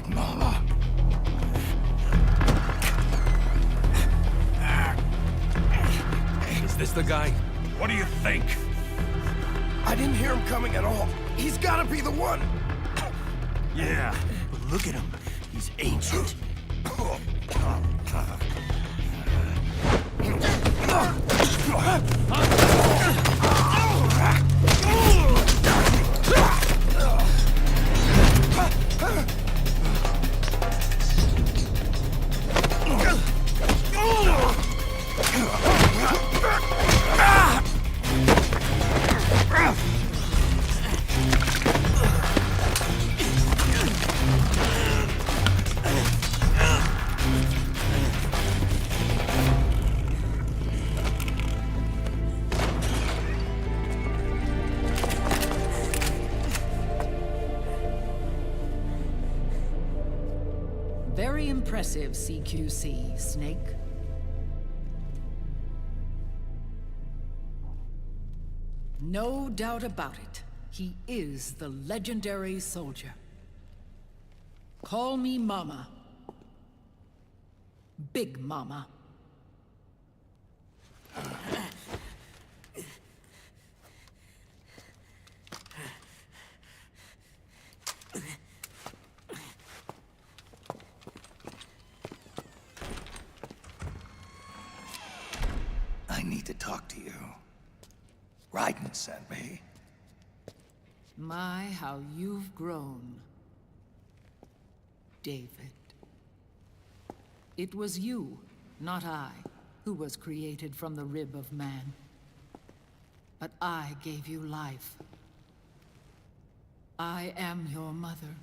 Big Mama. Is this the guy? What do you think? I didn't hear him coming at all. He's gotta be the one! Yeah, but look at him. He's ancient. Very impressive, CQC, Snake. No doubt about it. He is the legendary soldier. Call me Mama. Big Mama. I need to talk to you. Raiden sent me. My, how you've grown, David. It was you, not I, who was created from the rib of man. But I gave you life. I am your mother.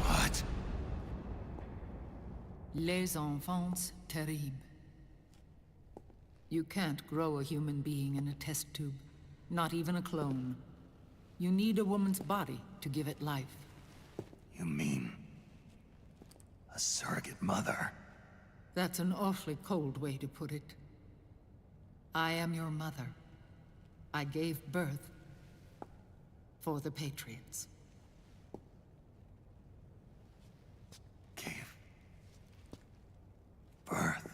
What? Les enfants terribles. You can't grow a human being in a test tube, not even a clone. You need a woman's body to give it life. You mean... a surrogate mother? That's an awfully cold way to put it. I am your mother. I gave birth for the Patriots. Gave... birth?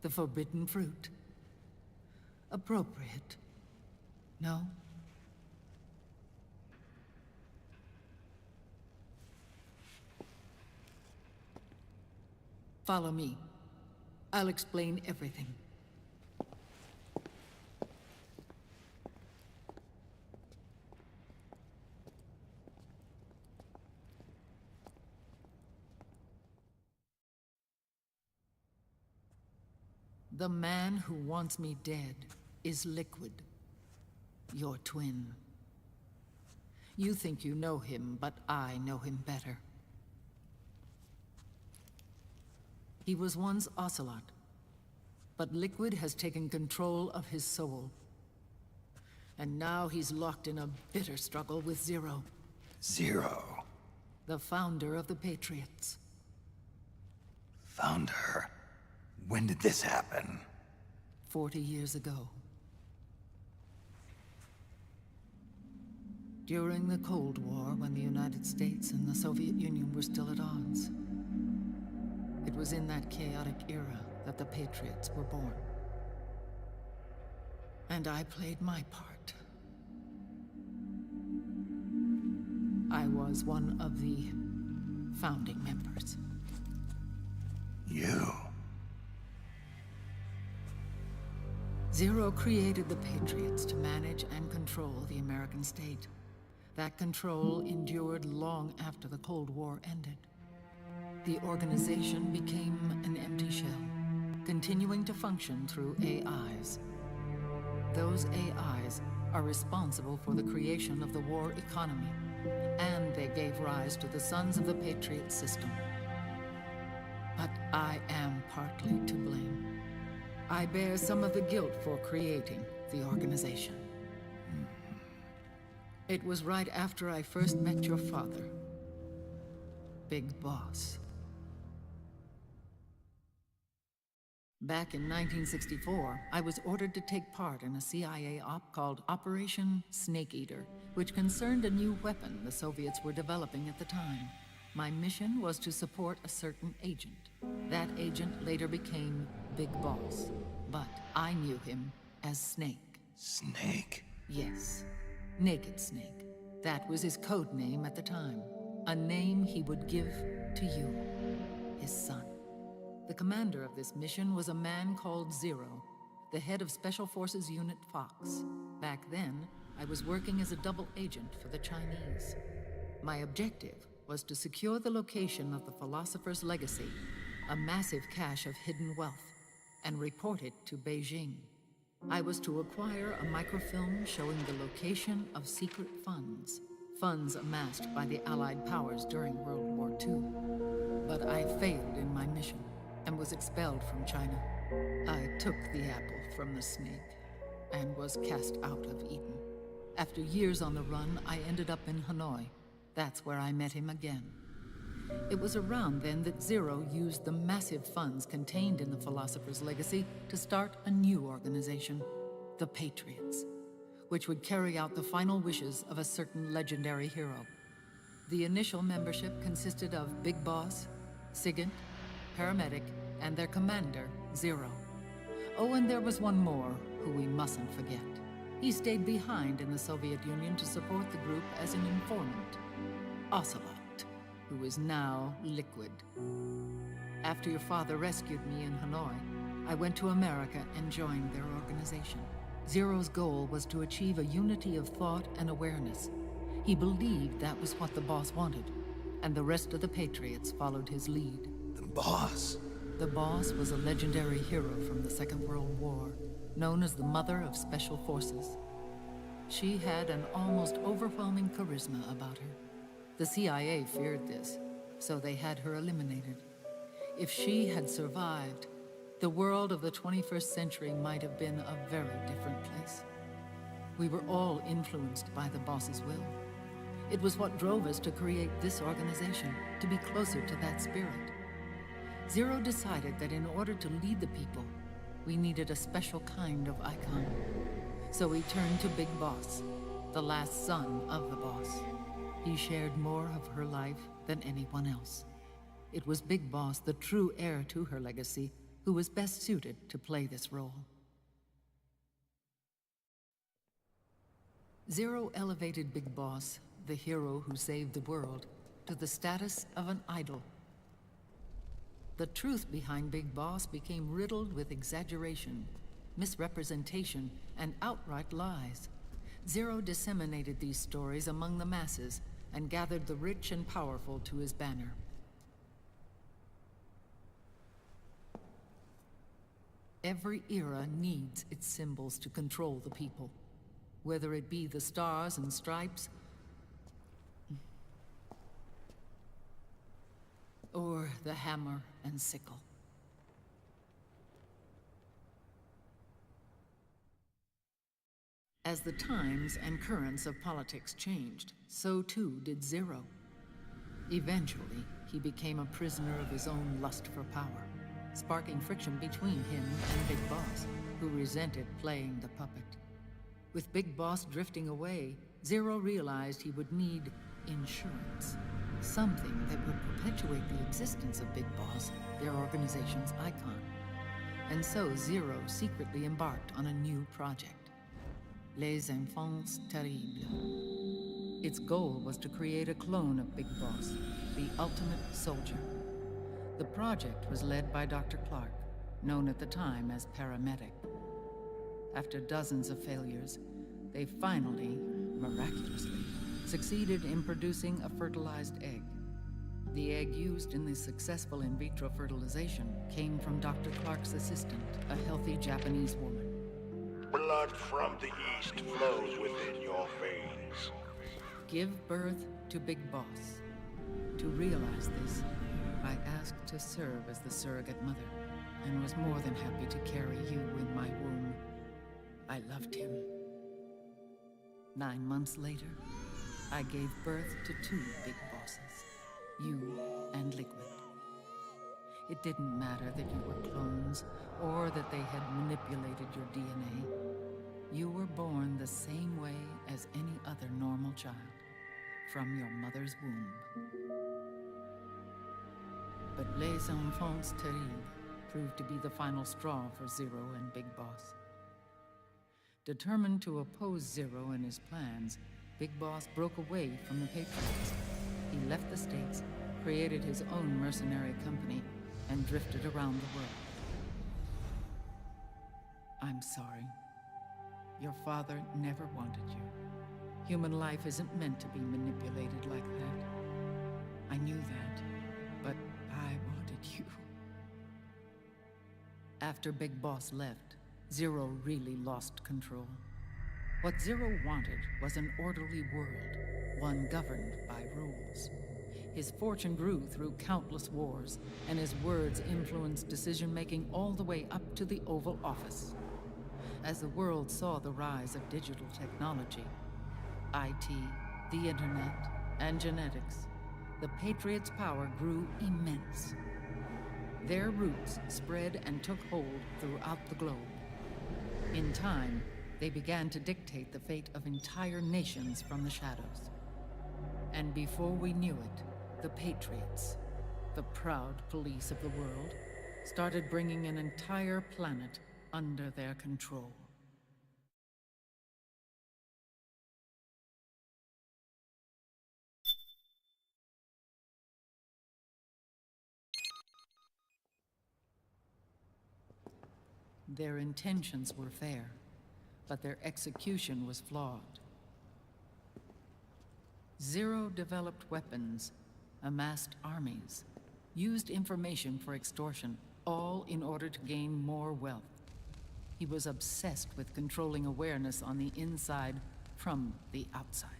The forbidden fruit. Appropriate. No? Follow me. I'll explain everything. The man who wants me dead is Liquid, your twin. You think you know him, but I know him better. He was once Ocelot, but Liquid has taken control of his soul. And now he's locked in a bitter struggle with Zero, Zero. the founder of the Patriots. Found her. When did this happen? 40 years ago. During the Cold War, when the United States and the Soviet Union were still at odds. It was in that chaotic era that the Patriots were born. And I played my part. I was one of the founding members. You? Zero created the Patriots to manage and control the American state. That control endured long after the Cold War ended. The organization became an empty shell, continuing to function through AIs. Those AIs are responsible for the creation of the war economy, and they gave rise to the Sons of the Patriot system. But I am partly to blame. I bear some of the guilt for creating the organization. It was right after I first met your father, Big Boss. Back in 1964, I was ordered to take part in a CIA op called Operation Snake Eater, which concerned a new weapon the Soviets were developing at the time. My mission was to support a certain agent. That agent later became Big Boss, but I knew him as Snake. Snake? Yes, Naked Snake. That was his code name at the time. A name he would give to you, his son. The commander of this mission was a man called Zero, the head of Special Forces Unit Fox. Back then, I was working as a double agent for the Chinese. My objective was to secure the location of the Philosopher's Legacy, a massive cache of hidden wealth, and report it to Beijing. I was to acquire a microfilm showing the location of secret funds, funds amassed by the Allied powers during World War II. But I failed in my mission and was expelled from China. I took the apple from the snake and was cast out of Eden. After years on the run, I ended up in Hanoi. That's where I met him again. It was around then that Zero used the massive funds contained in the Philosopher's Legacy to start a new organization, the Patriots, which would carry out the final wishes of a certain legendary hero. The initial membership consisted of Big Boss, Sigint, Paramedic, and their commander, Zero. Oh, and there was one more who we mustn't forget. He stayed behind in the Soviet Union to support the group as an informant, Ocelot, who is now Liquid. After your father rescued me in Hanoi, I went to America and joined their organization. Zero's goal was to achieve a unity of thought and awareness. He believed that was what the boss wanted, and the rest of the Patriots followed his lead. The boss? The boss was a legendary hero from the Second World War, known as the Mother of Special Forces. She had an almost overwhelming charisma about her. The CIA feared this, so they had her eliminated. If she had survived, the world of the 21st century might have been a very different place. We were all influenced by the boss's will. It was what drove us to create this organization, to be closer to that spirit. Zero decided that in order to lead the people, we needed a special kind of icon. So he turned to Big Boss, the last son of the boss. He shared more of her life than anyone else. It was Big Boss, the true heir to her legacy, who was best suited to play this role. Zero elevated Big Boss, the hero who saved the world, to the status of an idol. The truth behind Big Boss became riddled with exaggeration, misrepresentation, and outright lies. Zero disseminated these stories among the masses and gathered the rich and powerful to his banner. Every era needs its symbols to control the people, whether it be the stars and stripes, or the hammer and sickle. As the times and currents of politics changed, so too did Zero. Eventually, he became a prisoner of his own lust for power, sparking friction between him and Big Boss, who resented playing the puppet. With Big Boss drifting away, Zero realized he would need insurance. Something that would perpetuate the existence of Big Boss, their organization's icon. And so Zero secretly embarked on a new project, Les Enfants Terribles. Its goal was to create a clone of Big Boss, the ultimate soldier. The project was led by Dr. Clark, known at the time as Paramedic. After dozens of failures, they finally, miraculously, succeeded in producing a fertilized egg. The egg used in the successful in vitro fertilization came from Dr. Clark's assistant, a healthy Japanese woman. Blood from the east flows within your veins. Give birth to Big Boss. To realize this, I asked to serve as the surrogate mother, and was more than happy to carry you in my womb. I loved him. 9 months later, I gave birth to 2 Big Bosses, you and Liquid. It didn't matter that you were clones, or that they had manipulated your DNA. You were born the same way as any other normal child, from your mother's womb. But Les Enfants Terribles proved to be the final straw for Zero and Big Boss. Determined to oppose Zero and his plans, Big Boss broke away from the Patriots. He left the States, created his own mercenary company, and drifted around the world. I'm sorry. Your father never wanted you. Human life isn't meant to be manipulated like that. I knew that, but I wanted you. After Big Boss left, Zero really lost control. What Zero wanted was an orderly world, one governed by rules. His fortune grew through countless wars, and his words influenced decision-making all the way up to the Oval Office. As the world saw the rise of digital technology, IT, the internet, and genetics, the Patriots' power grew immense. Their roots spread and took hold throughout the globe. In time, they began to dictate the fate of entire nations from the shadows. And before we knew it, the Patriots, the proud police of the world, started bringing an entire planet under their control. Their intentions were fair, but their execution was flawed. Zero developed weapons, amassed armies, used information for extortion, all in order to gain more wealth. He was obsessed with controlling awareness on the inside from the outside.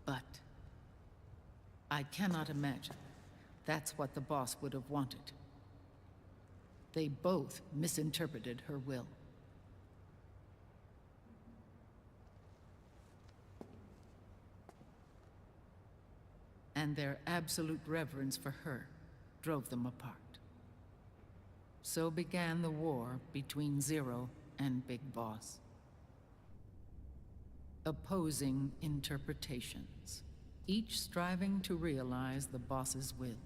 But I cannot imagine that's what the boss would have wanted. They both misinterpreted her will. And their absolute reverence for her drove them apart. So began the war between Zero and Big Boss. Opposing interpretations, each striving to realize the boss's will.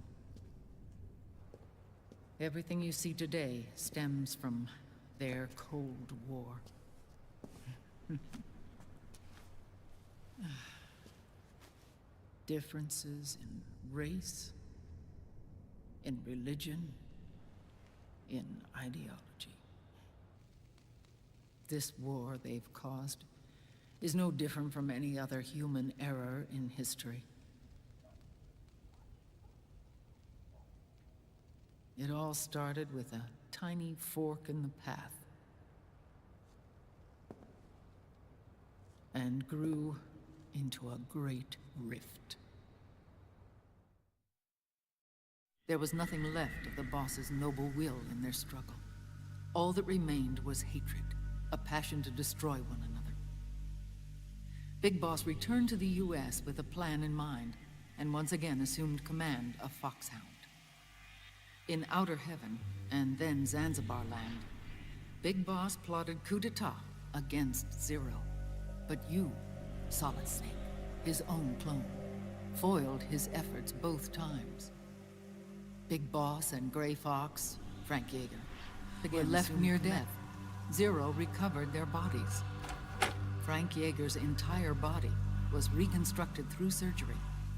Everything you see today stems from their Cold War. Differences in race, in religion, in ideology. This war they've caused is no different from any other human error in history. It all started with a tiny fork in the path and grew into a great rift. There was nothing left of the boss's noble will in their struggle. All that remained was hatred, a passion to destroy one another. Big Boss returned to the US with a plan in mind, and once again assumed command of Foxhound. In Outer Heaven, and then Zanzibar Land, Big Boss plotted coup d'etat against Zero. But you, Solid Snake, his own clone, foiled his efforts both times. Big Boss and Gray Fox, Frank Yeager, were left near death. Zero recovered their bodies. Frank Yeager's entire body was reconstructed through surgery,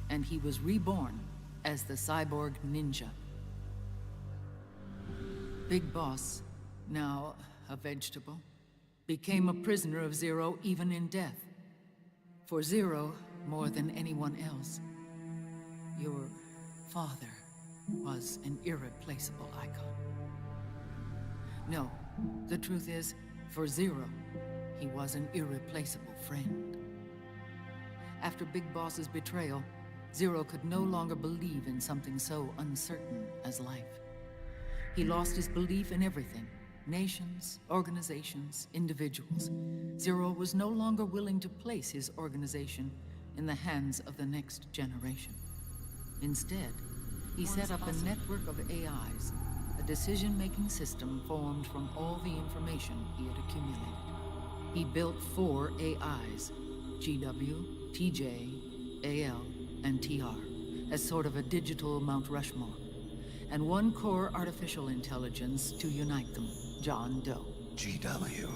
and he was reborn as the cyborg ninja. Big Boss, now a vegetable, became a prisoner of Zero even in death. For Zero, more than anyone else, your father was an irreplaceable icon. No, the truth is, for Zero, he was an irreplaceable friend. After Big Boss's betrayal, Zero could no longer believe in something so uncertain as life. He lost his belief in everything. Nations, organizations, individuals. Zero was no longer willing to place his organization in the hands of the next generation. Instead, He set up a network of AIs, a decision-making system formed from all the information he had accumulated. He built 4 AIs, GW, TJ, AL, and TR, as sort of a digital Mount Rushmore, and 1 core artificial intelligence to unite them, John Doe. GW.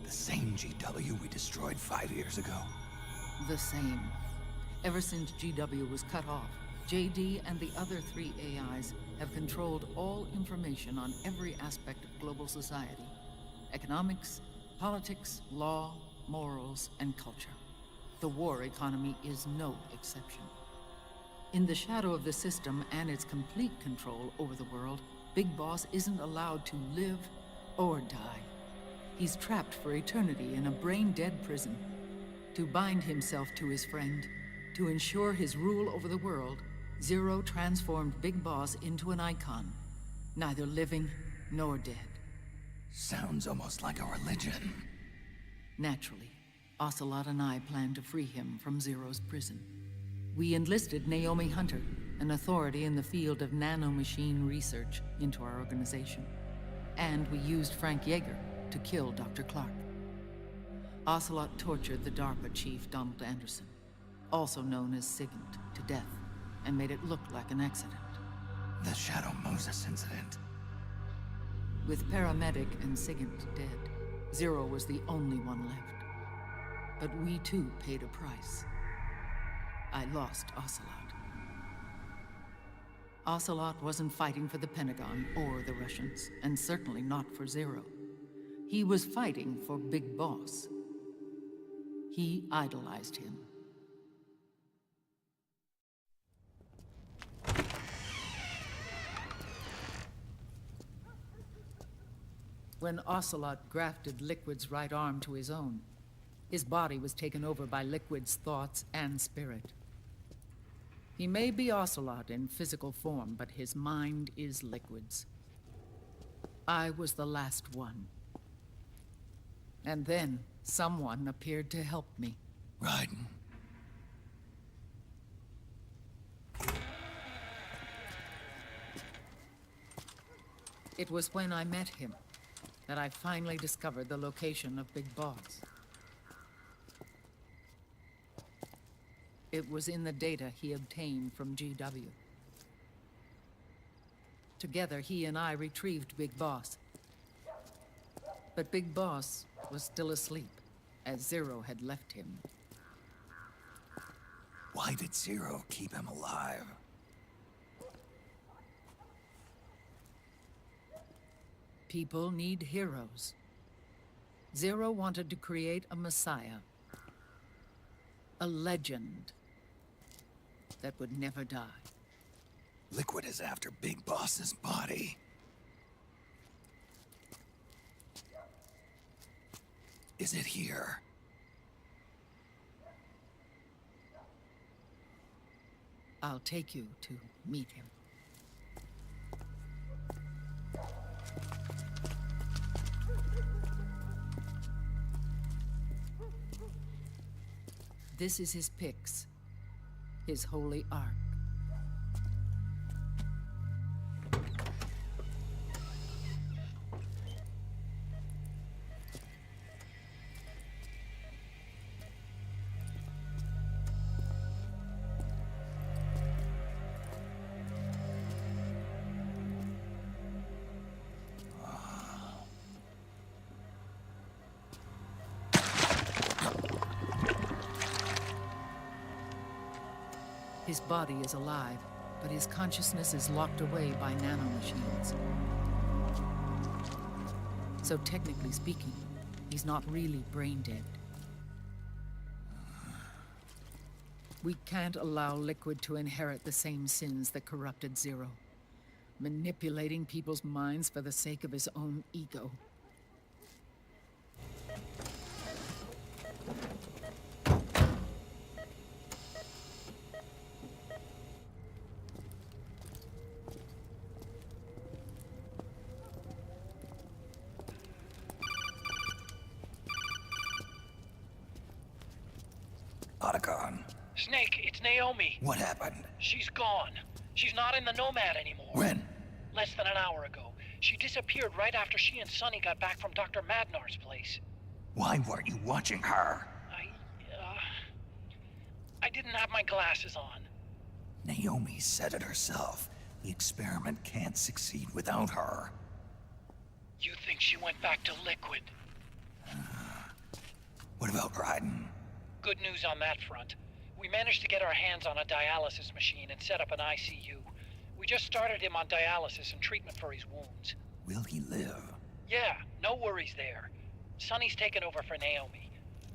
The same GW we destroyed 5 years ago. The same. Ever since GW was cut off, JD and the other 3 AIs have controlled all information on every aspect of global society. Economics, politics, law, morals, and culture. The war economy is no exception. In the shadow of the system and its complete control over the world, Big Boss isn't allowed to live or die. He's trapped for eternity in a brain-dead prison. To bind himself to his friend, to ensure his rule over the world, Zero transformed Big Boss into an icon, neither living nor dead. Sounds almost like a religion. Naturally, Ocelot and I plan to free him from Zero's prison. We enlisted Naomi Hunter, an authority in the field of nanomachine research, into our organization. And we used Frank Yeager to kill Dr. Clark. Ocelot tortured the DARPA chief, Donald Anderson, also known as Sigint, to death, and made it look like an accident. The Shadow Moses incident. With Paramedic and Sigint dead, Zero was the only one left. But we too paid a price. I lost Ocelot. Ocelot wasn't fighting for the Pentagon or the Russians, and certainly not for Zero. He was fighting for Big Boss. He idolized him. When Ocelot grafted Liquid's right arm to his own, his body was taken over by Liquid's thoughts and spirit. He may be Ocelot in physical form, but his mind is Liquid's. I was the last one. And then someone appeared to help me. Raiden. It was when I met him that I finally discovered the location of Big Boss. It was in the data he obtained from GW. Together, he and I retrieved Big Boss. But Big Boss was still asleep, as Zero had left him. Why did Zero keep him alive? People need heroes. Zero wanted to create a messiah. A legend that would never die. Liquid is after Big Boss's body. Is it here? I'll take you to meet him. This is his pyx, his holy ark. His body is alive, but his consciousness is locked away by nanomachines. So technically speaking, he's not really brain dead. We can't allow Liquid to inherit the same sins that corrupted Zero, manipulating people's minds for the sake of his own ego. Otacon. Snake, it's Naomi. What happened? She's gone. She's not in the Nomad anymore. When? Less than an hour ago. She disappeared right after she and Sonny got back from Dr. Madnar's place. Why weren't you watching her? I didn't have my glasses on. Naomi said it herself. The experiment can't succeed without her. You think she went back to Liquid? What about Ryden? Good news on that front. We managed to get our hands on a dialysis machine and set up an ICU. We just started him on dialysis and treatment for his wounds. Will he live? Yeah, no worries there. Sonny's taken over for Naomi.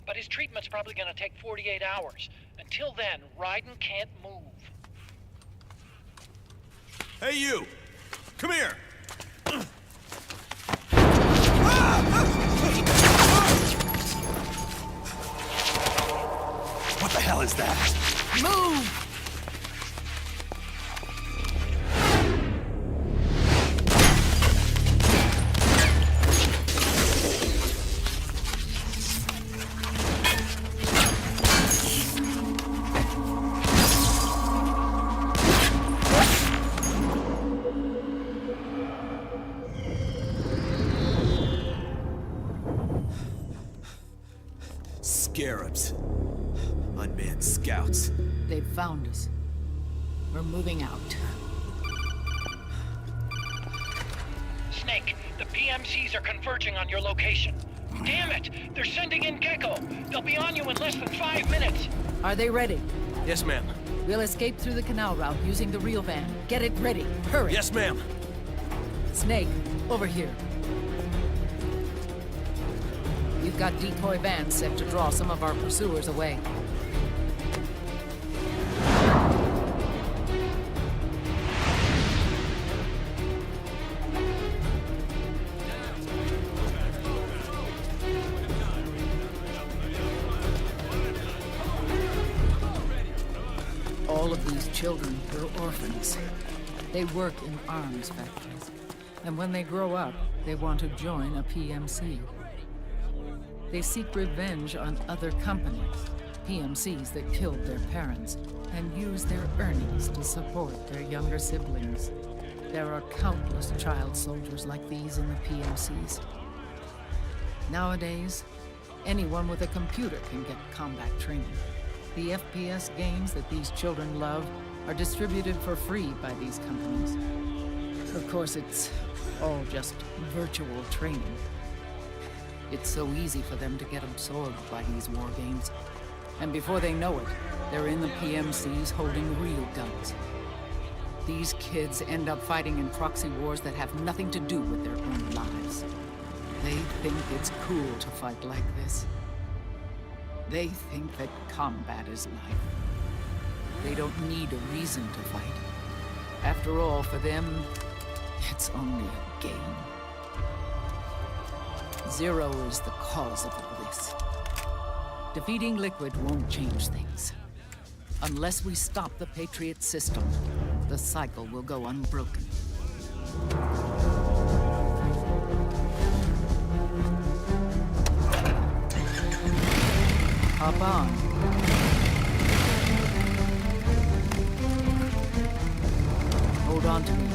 But his treatment's probably gonna take 48 hours. Until then, Ryden can't move. Hey, you! Come here! What the hell is that? Move! Scarabs. Unmanned scouts. They've found us. We're moving out. Snake, the PMCs are converging on your location. Damn it! They're sending in Gecko! They'll be on you in less than 5 minutes! Are they ready? Yes, ma'am. We'll escape through the canal route using the real van. Get it ready. Hurry. Yes, ma'am. Snake, over here. We've got decoy vans set to draw some of our pursuers away. All of these children were orphans. They work in arms factories. And when they grow up, they want to join a PMC. They seek revenge on other companies, PMCs that killed their parents, and use their earnings to support their younger siblings. There are countless child soldiers like these in the PMCs. Nowadays, anyone with a computer can get combat training. The FPS games that these children love are distributed for free by these companies. Of course, it's all just virtual training. It's so easy for them to get absorbed by these war games. And before they know it, they're in the PMCs holding real guns. These kids end up fighting in proxy wars that have nothing to do with their own lives. They think it's cool to fight like this. They think that combat is life. They don't need a reason to fight. After all, for them, it's only a game. Zero is the cause of all this. Defeating Liquid won't change things. Unless we stop the Patriot system, the cycle will go unbroken. Hop on. Hold on to me.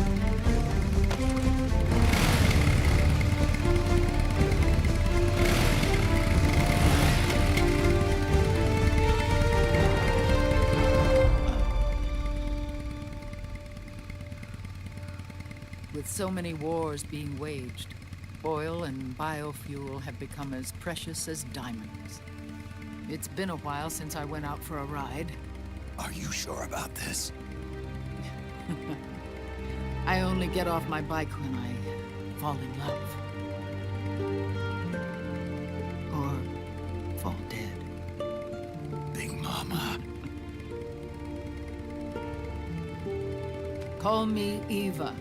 With so many wars being waged, oil and biofuel have become as precious as diamonds. It's been a while since I went out for a ride. Are you sure about this? I only get off my bike when I fall in love. Or fall dead. Big Mama. Call me Eva.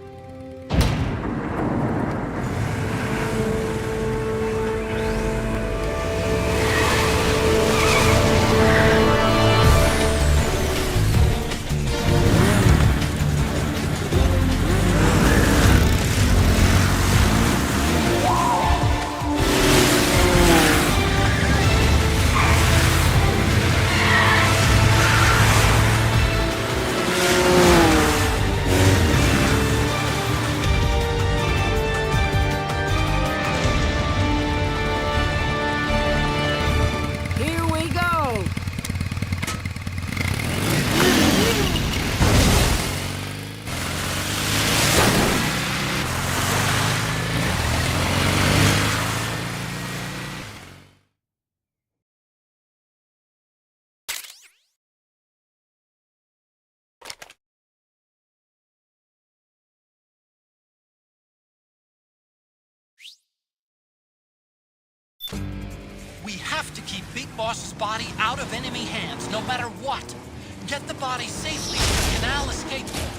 We have to keep Big Boss's body out of enemy hands, no matter what. Get the body safely to the canal escape port.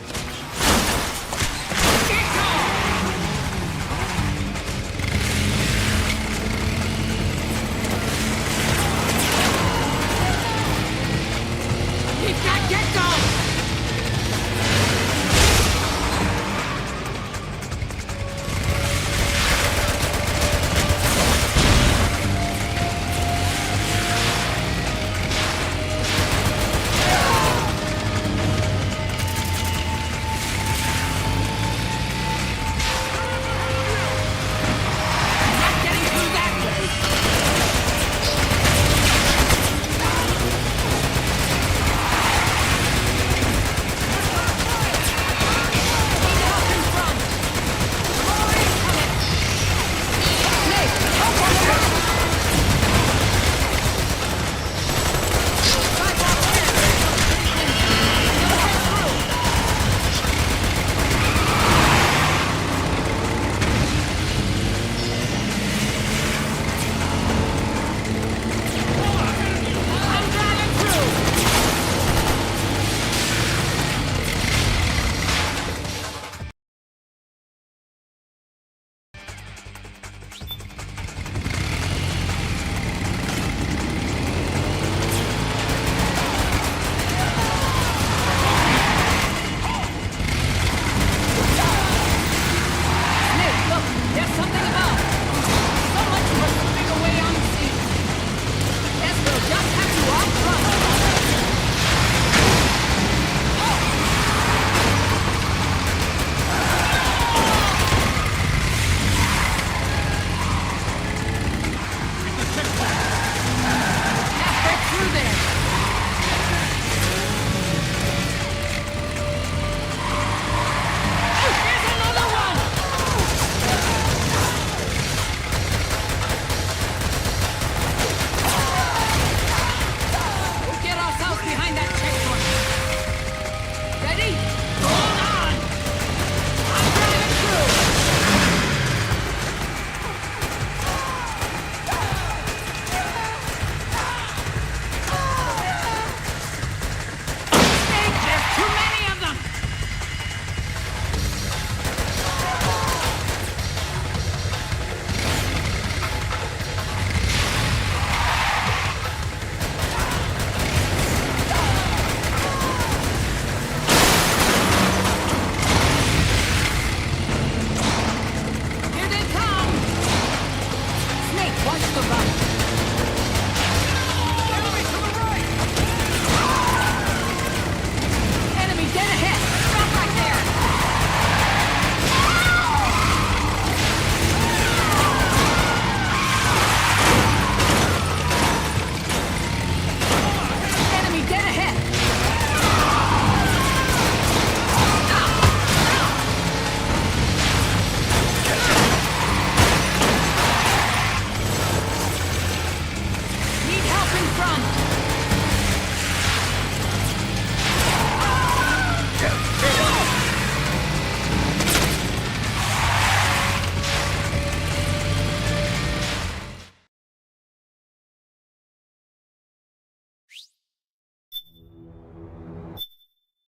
Keep that get going! Enemy dead ahead!